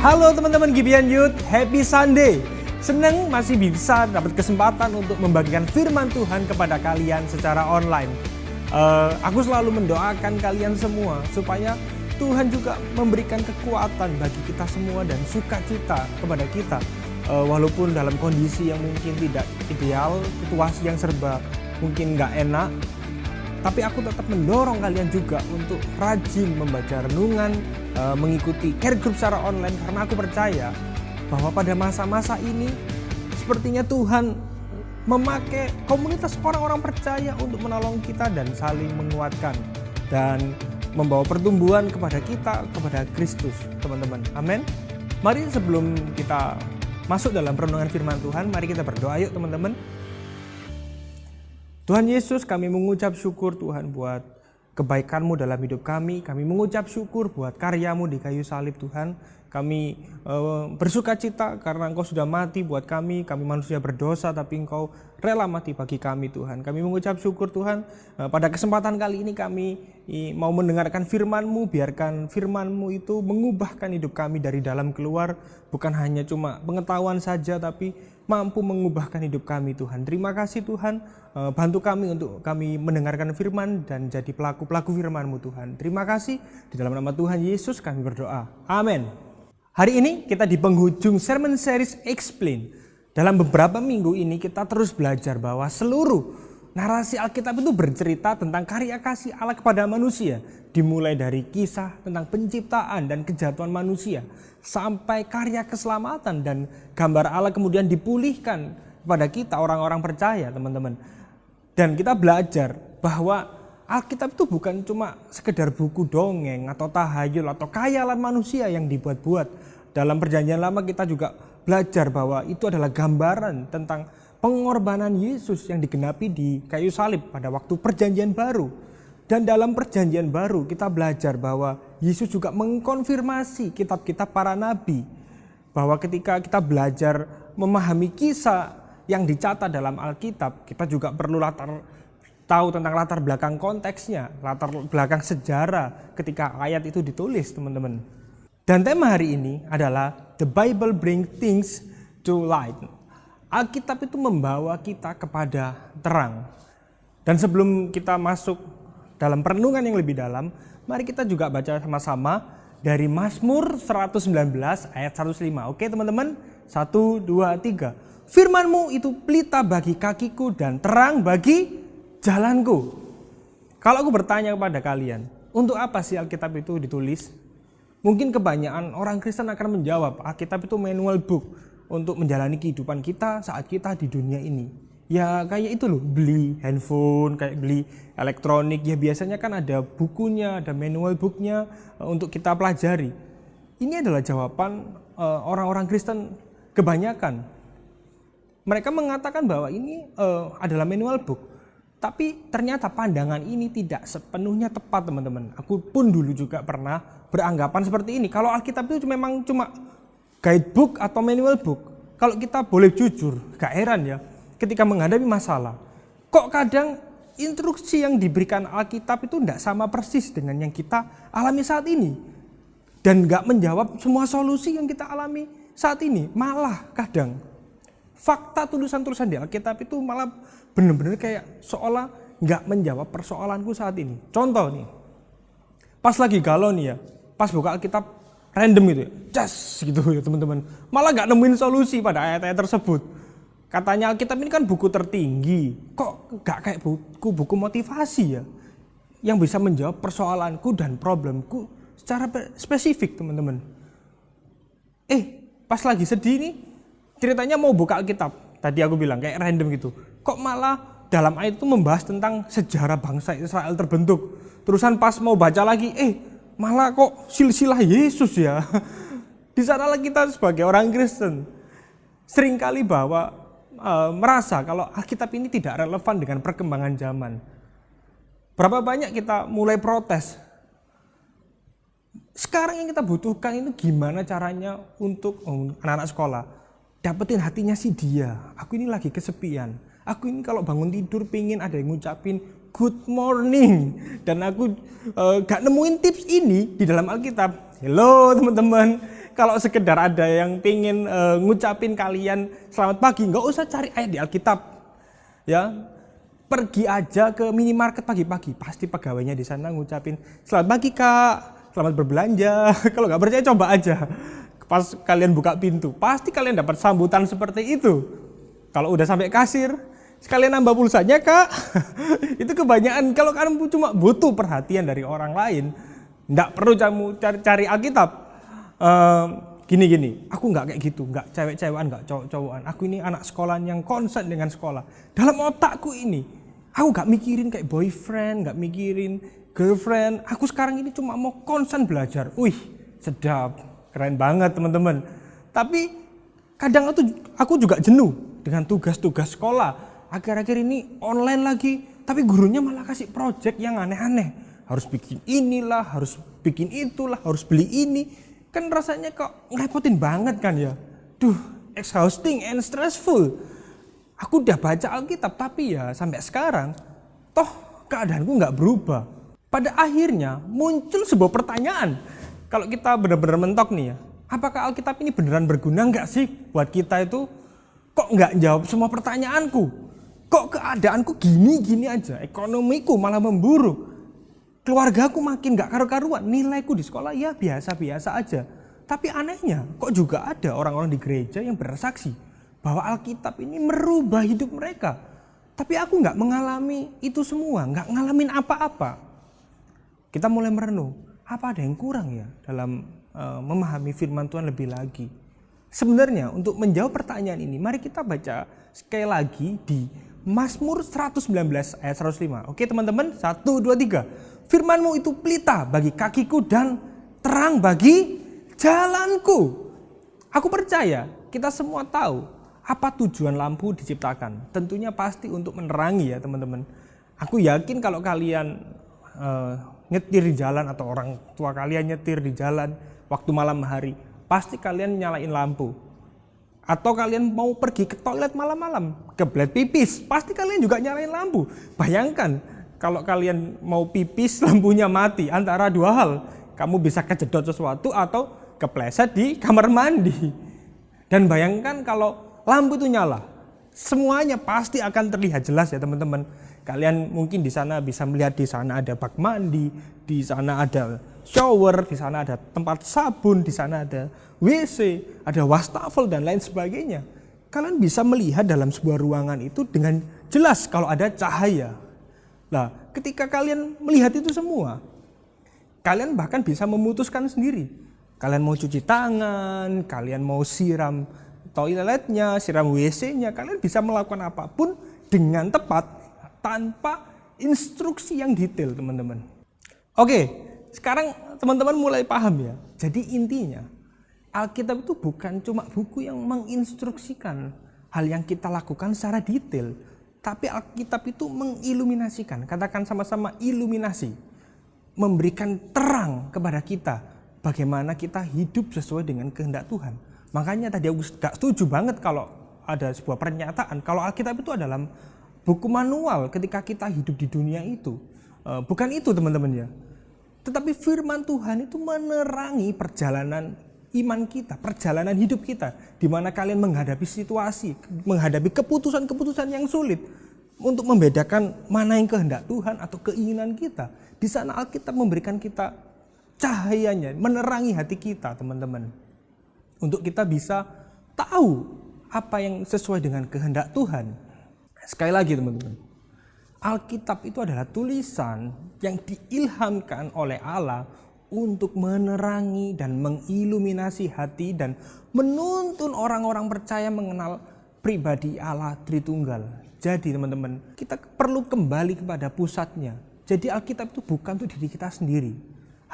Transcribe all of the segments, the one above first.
Halo teman-teman Gibeon Youth, Happy Sunday. Senang masih bisa dapat kesempatan untuk membagikan firman Tuhan kepada kalian secara online. Aku selalu mendoakan kalian semua supaya Tuhan juga memberikan kekuatan bagi kita semua dan sukacita kepada kita. Walaupun dalam kondisi yang mungkin tidak ideal, situasi yang serba mungkin nggak enak, tapi aku tetap mendorong kalian juga untuk rajin membaca renungan, mengikuti care group secara online, karena aku percaya bahwa pada masa-masa ini sepertinya Tuhan memakai komunitas orang-orang percaya untuk menolong kita dan saling menguatkan dan membawa pertumbuhan kepada kita, kepada Kristus, teman-teman. Amin. Mari sebelum kita masuk dalam renungan firman Tuhan, mari kita berdoa yuk teman-teman. Tuhan Yesus, kami mengucap syukur Tuhan buat kebaikan-Mu dalam hidup kami. Kami mengucap syukur buat karya-Mu di kayu salib Tuhan. Kami bersuka cita karena Engkau sudah mati buat kami. Kami manusia berdosa tapi Engkau rela mati bagi kami Tuhan. Kami mengucap syukur Tuhan. Pada kesempatan kali ini kami mau mendengarkan firman-Mu. Biarkan firman-Mu itu mengubahkan hidup kami dari dalam keluar. Bukan hanya cuma pengetahuan saja tapi mampu mengubahkan hidup kami Tuhan. Terima kasih Tuhan, bantu kami untuk kami mendengarkan firman dan jadi pelaku-pelaku firman-Mu Tuhan. Terima kasih, di dalam nama Tuhan Yesus kami berdoa. Amin. Hari ini kita di penghujung sermon series Explain. Dalam beberapa minggu ini kita terus belajar bahwa seluruh narasi Alkitab itu bercerita tentang karya kasih Allah kepada manusia. Dimulai dari kisah tentang penciptaan dan kejatuhan manusia, sampai karya keselamatan dan gambar Allah kemudian dipulihkan kepada kita orang-orang percaya teman-teman. Dan kita belajar bahwa Alkitab itu bukan cuma sekedar buku dongeng atau tahayul atau khayalan manusia yang dibuat-buat. Dalam perjanjian lama kita juga belajar bahwa itu adalah gambaran tentang pengorbanan Yesus yang digenapi di kayu salib pada waktu perjanjian baru. Dan dalam perjanjian baru kita belajar bahwa Yesus juga mengkonfirmasi kitab-kitab para nabi. Bahwa ketika kita belajar memahami kisah yang dicatat dalam Alkitab, kita juga perlu tahu tentang latar belakang konteksnya, latar belakang sejarah ketika ayat itu ditulis teman-teman. Dan tema hari ini adalah The Bible Bring Things to Light. Alkitab itu membawa kita kepada terang. Dan sebelum kita masuk dalam perenungan yang lebih dalam, mari kita juga baca sama-sama dari Mazmur 119 ayat 105. Oke teman-teman, 1, 2, 3. Firman-Mu itu pelita bagi kakiku dan terang bagi jalanku. Kalau aku bertanya kepada kalian, untuk apa sih Alkitab itu ditulis? Mungkin kebanyakan orang Kristen akan menjawab, Alkitab itu manual book untuk menjalani kehidupan kita saat kita di dunia ini. Ya kayak itu loh, beli handphone, kayak beli elektronik, ya biasanya kan ada bukunya, ada manual booknya untuk kita pelajari. Ini adalah jawaban orang-orang Kristen kebanyakan. Mereka mengatakan bahwa ini adalah manual book. Tapi ternyata pandangan ini tidak sepenuhnya tepat teman-teman. Aku pun dulu juga pernah beranggapan seperti ini. Kalau Alkitab itu memang cuma guidebook atau manual book. Kalau kita boleh jujur, gak heran ya. Ketika menghadapi masalah, kok kadang instruksi yang diberikan Alkitab itu tidak sama persis dengan yang kita alami saat ini. Dan gak menjawab semua solusi yang kita alami saat ini. Malah kadang fakta tulisan-tulisan di Alkitab itu malah benar-benar kayak seolah gak menjawab persoalanku saat ini. Contoh nih, pas lagi galau nih ya, pas buka Alkitab random gitu ya, just gitu ya teman-teman. Malah gak nemuin solusi pada ayat-ayat tersebut. Katanya Alkitab ini kan buku tertinggi, kok gak kayak buku motivasi ya, yang bisa menjawab persoalanku dan problemku secara spesifik teman-teman. Pas lagi sedih nih, ceritanya mau buka Alkitab, tadi aku bilang kayak random gitu, kok malah dalam ayat itu membahas tentang sejarah bangsa Israel terbentuk. Terusan pas mau baca lagi, malah kok silsilah Yesus ya. Di sanalah kita sebagai orang Kristen seringkali merasa kalau Alkitab ini tidak relevan dengan perkembangan zaman. Berapa banyak kita mulai protes. Sekarang yang kita butuhkan itu gimana caranya untuk anak-anak sekolah dapetin hatinya si dia. Aku ini lagi kesepian. Aku ini kalau bangun tidur pingin ada yang ngucapin good morning. Dan aku gak nemuin tips ini di dalam Alkitab. Halo teman-teman, Kalau sekedar ada yang pengen ngucapin kalian selamat pagi, nggak usah cari ayat di Alkitab. Ya, pergi aja ke minimarket pagi-pagi, pasti pegawainya di sana ngucapin selamat pagi kak, selamat berbelanja. Kalau nggak percaya coba aja. Pas kalian buka pintu, pasti kalian dapat sambutan seperti itu. Kalau udah sampai kasir, sekalian nambah pulsanya kak. Itu kebanyakan. Kalau kamu cuma butuh perhatian dari orang lain, nggak perlu kamu cari Alkitab. Gini, aku nggak kayak gitu, nggak cewek-cewekan, nggak cowok-cowokan. Aku ini anak sekolahan yang konsen dengan sekolah. Dalam otakku ini, aku nggak mikirin kayak boyfriend, nggak mikirin girlfriend. Aku sekarang ini cuma mau konsen belajar. Wih, sedap. Keren banget teman-teman. Tapi kadang aku juga jenuh dengan tugas-tugas sekolah. Akhir-akhir ini online lagi, tapi gurunya malah kasih project yang aneh-aneh. Harus bikin inilah, harus bikin itulah, harus beli ini. Kan rasanya kok ngerepotin banget kan ya. Duh, exhausting and stressful. Aku udah baca Alkitab, tapi ya sampai sekarang, toh keadaanku nggak berubah. Pada akhirnya muncul sebuah pertanyaan. Kalau kita benar-benar mentok nih ya, apakah Alkitab ini beneran berguna nggak sih buat kita itu? Kok nggak jawab semua pertanyaanku? Kok keadaanku gini-gini aja, ekonomiku malah memburuk, keluargaku makin nggak karu-karuan, nilaiku di sekolah ya biasa-biasa aja. Tapi anehnya, kok juga ada orang-orang di gereja yang bersaksi bahwa Alkitab ini merubah hidup mereka. Tapi aku nggak mengalami itu semua, nggak ngalamin apa-apa. Kita mulai merenung. Apa ada yang kurang ya dalam memahami firman Tuhan lebih lagi? Sebenarnya untuk menjawab pertanyaan ini, mari kita baca sekali lagi di Mazmur 119 ayat 105. Oke teman-teman, 1, 2, 3. Firman-Mu itu pelita bagi kakiku dan terang bagi jalanku. Aku percaya kita semua tahu apa tujuan lampu diciptakan. Tentunya pasti untuk menerangi ya teman-teman. Aku yakin kalau kalian nyetir di jalan atau orang tua kalian nyetir di jalan waktu malam hari, pasti kalian nyalain lampu. Atau kalian mau pergi ke toilet malam-malam, kebelet pipis, pasti kalian juga nyalain lampu. Bayangkan kalau kalian mau pipis lampunya mati, antara dua hal, kamu bisa kejedot sesuatu atau kepleset di kamar mandi. Dan bayangkan kalau lampu itu nyala, semuanya pasti akan terlihat jelas ya teman-teman. Kalian mungkin di sana bisa melihat di sana ada bak mandi, di sana ada shower, di sana ada tempat sabun, di sana ada WC, ada wastafel dan lain sebagainya. Kalian bisa melihat dalam sebuah ruangan itu dengan jelas kalau ada cahaya. Nah, ketika kalian melihat itu semua, kalian bahkan bisa memutuskan sendiri. Kalian mau cuci tangan, kalian mau siram toiletnya, siram WC-nya, kalian bisa melakukan apapun dengan tepat tanpa instruksi yang detail teman-teman. Oke, sekarang teman-teman mulai paham ya. Jadi intinya Alkitab itu bukan cuma buku yang menginstruksikan hal yang kita lakukan secara detail, tapi Alkitab itu mengiluminasikan, katakan sama-sama iluminasi, memberikan terang kepada kita bagaimana kita hidup sesuai dengan kehendak Tuhan. Makanya tadi aku gak setuju banget kalau ada sebuah pernyataan kalau Alkitab itu adalah buku manual ketika kita hidup di dunia itu. Bukan itu teman-teman ya. Tetapi firman Tuhan itu menerangi perjalanan iman kita, perjalanan hidup kita. Di mana kalian menghadapi situasi, menghadapi keputusan-keputusan yang sulit. Untuk membedakan mana yang kehendak Tuhan atau keinginan kita. Di sana Alkitab memberikan kita cahayanya, menerangi hati kita teman-teman. Untuk kita bisa tahu apa yang sesuai dengan kehendak Tuhan. Sekali lagi teman-teman, Alkitab itu adalah tulisan yang diilhamkan oleh Allah untuk menerangi dan mengiluminasi hati dan menuntun orang-orang percaya mengenal pribadi Allah Tritunggal. Jadi teman-teman, kita perlu kembali kepada pusatnya. Jadi Alkitab itu bukan untuk diri kita sendiri.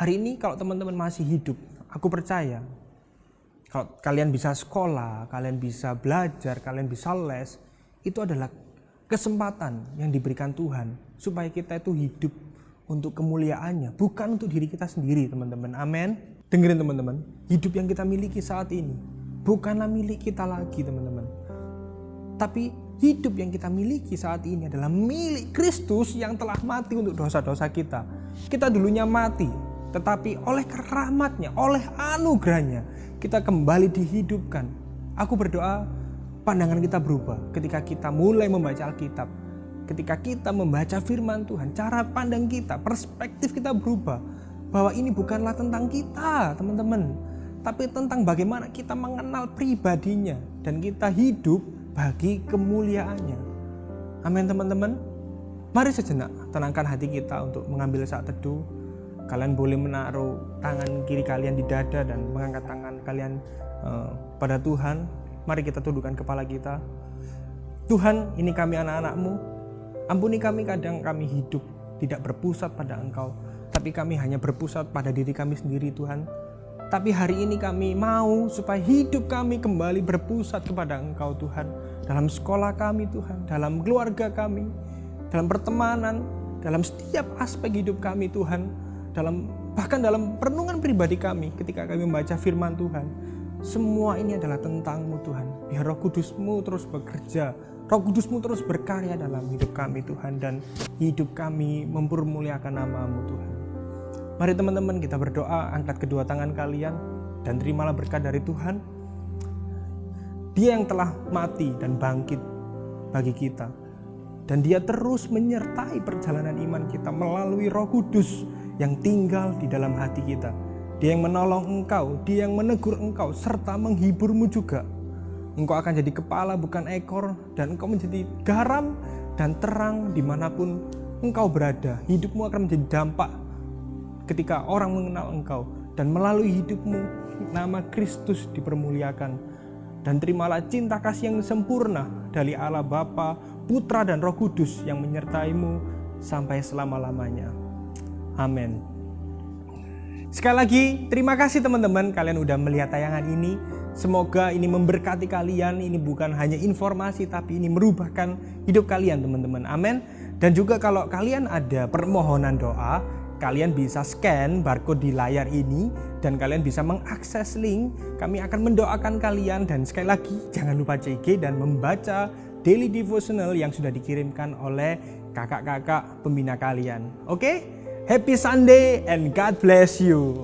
Hari ini kalau teman-teman masih hidup, aku percaya kalau kalian bisa sekolah, kalian bisa belajar, kalian bisa les, itu adalah kesempatan yang diberikan Tuhan supaya kita itu hidup untuk kemuliaannya, bukan untuk diri kita sendiri teman-teman. Amin. Dengerin teman-teman, hidup yang kita miliki saat ini bukanlah milik kita lagi teman-teman. Tapi hidup yang kita miliki saat ini adalah milik Kristus yang telah mati untuk dosa-dosa kita. Kita dulunya mati, tetapi oleh rahmatnya, oleh anugerahnya, kita kembali dihidupkan. Aku berdoa pandangan kita berubah ketika kita mulai membaca Alkitab. Ketika kita membaca firman Tuhan, cara pandang kita, perspektif kita berubah. Bahwa ini bukanlah tentang kita, teman-teman, tapi tentang bagaimana kita mengenal pribadinya dan kita hidup bagi kemuliaannya. Amin, teman-teman. Mari sejenak tenangkan hati kita untuk mengambil saat teduh. Kalian boleh menaruh tangan kiri kalian di dada dan mengangkat tangan kalian pada Tuhan. Mari kita tundukkan kepala kita. Tuhan, ini kami anak-anak-Mu. Ampuni kami kadang kami hidup tidak berpusat pada Engkau, tapi kami hanya berpusat pada diri kami sendiri, Tuhan. Tapi hari ini kami mau supaya hidup kami kembali berpusat kepada Engkau, Tuhan. Dalam sekolah kami, Tuhan. Dalam keluarga kami. Dalam pertemanan. Dalam setiap aspek hidup kami, Tuhan. Bahkan dalam perenungan pribadi kami ketika kami membaca firman Tuhan. Semua ini adalah tentang-Mu, Tuhan. Biar Roh Kudus-Mu terus bekerja. Roh Kudus-Mu terus berkarya dalam hidup kami, Tuhan. Dan hidup kami mempermuliakan nama-Mu, Tuhan. Mari teman-teman kita berdoa, angkat kedua tangan kalian dan terimalah berkat dari Tuhan. Dia yang telah mati dan bangkit bagi kita. Dan Dia terus menyertai perjalanan iman kita melalui Roh Kudus yang tinggal di dalam hati kita. Dia yang menolong engkau, Dia yang menegur engkau, serta menghiburmu juga. Engkau akan jadi kepala bukan ekor, dan engkau menjadi garam dan terang dimanapun engkau berada. Hidupmu akan menjadi dampak ketika orang mengenal engkau, dan melalui hidupmu nama Kristus dipermuliakan. Dan terimalah cinta kasih yang sempurna dari Allah Bapa, Putra dan Roh Kudus yang menyertaimu sampai selama-lamanya. Amin. Sekali lagi, terima kasih teman-teman kalian udah melihat tayangan ini. Semoga ini memberkati kalian. Ini bukan hanya informasi, tapi ini merubahkan hidup kalian, teman-teman. Amin. Dan juga kalau kalian ada permohonan doa, kalian bisa scan barcode di layar ini dan kalian bisa mengakses link. Kami akan mendoakan kalian, dan sekali lagi jangan lupa CG dan membaca daily devotional yang sudah dikirimkan oleh kakak-kakak pembina kalian. Oke? Happy Sunday and God bless you.